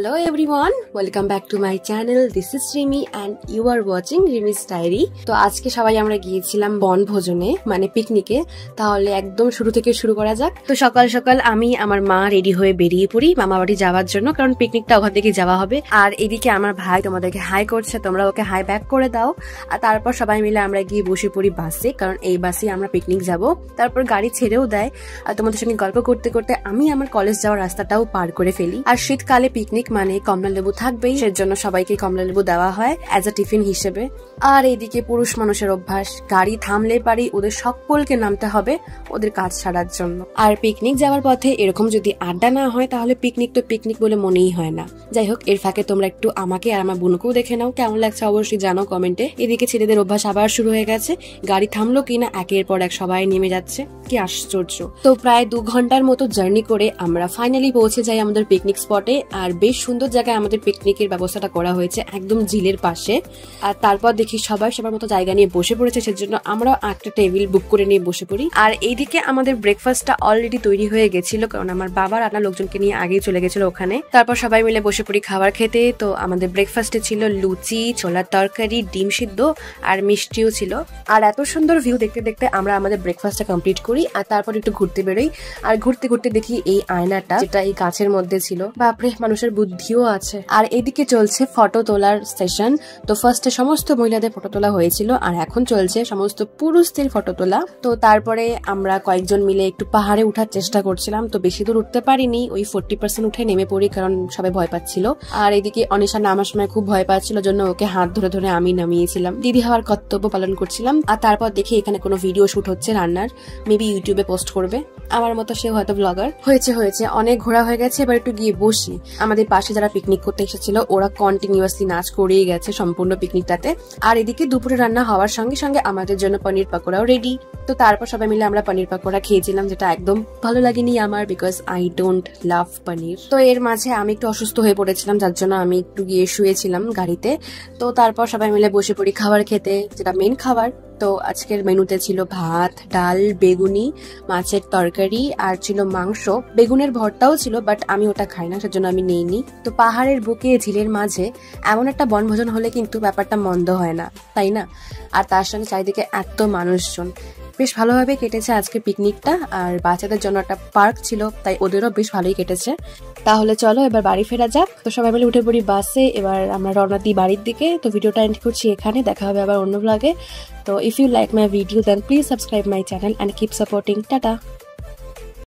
Hello everyone, welcome back to my channel. This is Rimi and you are watching Rimi's Diary. তো আজকে সবাই আমরা গিয়েছিলাম বনভোজনে মানে পিকনিকে। তাহলে একদম শুরু থেকে শুরু করা যাক। তো সকাল সকাল আমি আমার মা রেডি হয়ে বেরিয়ে পড়ি মামা বাড়ি যাওয়ার জন্য, কারণ পিকনিকটা ওখান থেকে যাওয়া হবে। আর এদিকে আমার ভাই তোমাদেরকে হাই করছে, তোমরা ওকে হাই ব্যাক করে দাও। আর তারপর সবাই মিলে আমরা গিয়ে বসে পড়ি বাসে, কারণ এই বাসে আমরা পিকনিক যাব। তারপর গাড়ি ছেড়েও দেয়। আর তোমাদের সঙ্গে গল্প করতে করতে আমি আমার কলেজ যাওয়ার রাস্তাটাও পার করে ফেলি। আর শীতকালে পিকনিক মানে কমলা লেবু থাকবেই, সেজন্য সবাইকে কমলা লেবু দেওয়া হয় অ্যাজ আ টিফিন হিসেবে। আর এইদিকে পুরুষ মানুষের অভ্যাস, গাড়ি থামলে পারি ওদের সকলকে নামতে হবে ওদের কাজ ছাড়ার জন্য। আর পিকনিক যাওয়ার পথে এরকম যদি আড্ডা না হয় তাহলে পিকনিক তো পিকনিক বলে মনেই হয় না। যাই হোক, এর ফাঁকে তোমরা একটু আমাকে আর আমার বোনকেও দেখে নাও, কেমন লাগছে অবশ্যই জানো কমেন্টে। এদিকে ছেলেদের অভ্যাস আবার শুরু হয়ে গেছে, গাড়ি থামলো কিনা একের পর এক সবাই নেমে যাচ্ছে, কি আশ্চর্য। তো প্রায় 2 ঘন্টার মতো জার্নি করে আমরা ফাইনালি পৌঁছে যাই আমাদের পিকনিক স্পটে। আর বেশ সুন্দর জায়গায় আমাদের পিকনিকের ব্যবস্থাটা করা হয়েছে, একদম ঝিলের পাশে। আর তারপর দেখি সবাই সবার মতো জায়গা নিয়ে বসে পড়েছে, সেজন্য আমরা একটা টেবিল বুক করে নিয়ে বসে পড়ি। আর এইদিকে আমাদের ব্রেকফাস্টটা অলরেডি তৈরি হয়ে গেছিল, কারণ আমার বাবা রান্না লোকজনকে নিয়ে আগেই চলে গেছিল ওখানে। তারপর সবাই মিলে বসে পড়ি খাবার খেতে। তো আমাদের ব্রেকফাস্টে ছিল লুচি, ছোলার তরকারি, ডিম সিদ্ধ আর মিষ্টিও ছিল। আর এত সুন্দর ভিউ দেখতে দেখতে আমরা আমাদের ব্রেকফাস্টটা কমপ্লিট করি। আর তারপর একটু ঘুরতে বেরোই। আর ঘুরতে ঘুরতে দেখি এই আয়নাটা, যেটা এই গাছের মধ্যে ছিল। বাপরে, মানুষের বুদ্ধিও আছে। আর এদিকে চলছে ফটো তোলার সেশন। তো ফার্স্টে সমস্ত মহিলাদের ফটো তোলা হয়েছিল, আর এখন চলছে সমস্ত পুরুষদের ফটো তোলা। তো তারপরে আমরা কয়েকজন মিলে একটু পাহাড়ে উঠার চেষ্টা করছিলাম। তো বেশি দূর উঠতে পারিনি, ওই 40% উঠে নেমে পড়ি, কারণ সবাই ভয় পাচ্ছিল। আর এদিকে অনিশা নামার সময় খুব ভয় পাচ্ছিল, জন্য ওকে হাত ধরে ধরে আমি নামিয়েছিলাম। দিদি হওয়ার কর্তব্য পালন করছিলাম। আর তারপর দেখি এখানে কোনো ভিডিও শুট হচ্ছে রান্নার, মেবি ইউটিউবে পোস্ট করবে। আমার মতো সে হয়তো ব্লগার। হয়েছে অনেক ঘোরা হয়ে গেছে, এবার একটু গিয়ে বসি। আমাদের পাশে যারা পিকনিক করতে এসেছিল ওরা কন্টিনিউয়াসলি নাচ করেই গেছে সম্পূর্ণ পিকনিকটাতে। আর এদিকে দুপুরে রান্না হওয়ার সঙ্গে সঙ্গে আমাদের জন্য পনির পাকোড়াও রেডি। তো তারপর সবাই মিলে আমরা পনির পাকোড়া খেয়েছিলাম, যেটা একদম ভালো লাগেনি আমার, বিকজ আই ডোন্ট লাভ পনির। তো এর মাঝে আমি একটু অসুস্থ হয়ে পড়েছিলাম, যার জন্য আমি একটু গিয়ে শুয়েছিলাম গাড়িতে। তো তারপর সবাই মিলে বসে পড়ি খাবার খেতে, যেটা মেন খাবার। তো আজকের মেনুতে ছিল ভাত, ডাল, বেগুনি, মাছের তরকারি আর ছিল মাংস। বেগুনের ভর্তাও ছিল, বাট আমি ওটা খাই না, সেজন্য আমি নেইনি। তো পাহাড়ের বুকে ঝিলের মাঝে এমন একটা বনভোজন হলে কিন্তু ব্যাপারটা মন্দ হয় না, তাই না? আর তার সঙ্গে চারিদিকে এত মানুষজন, বেশ ভালোভাবে কেটেছে আজকে পিকনিকটা। আর বাচ্চাদের জন্য একটা পার্ক ছিল, তাই ওদেরও বেশ ভালোই কেটেছে। তাহলে চলো এবার বাড়ি ফেরা যাক। তো সবাই মিলে উঠে পড়ি বাসে, এবার আমরা রওনা দিই বাড়ির দিকে। তো ভিডিওটা এন্ড করছি এখানে, দেখা হবে আবার অন্য ব্লগে। তো if you like my video then please subscribe my channel and keep supporting. Tata.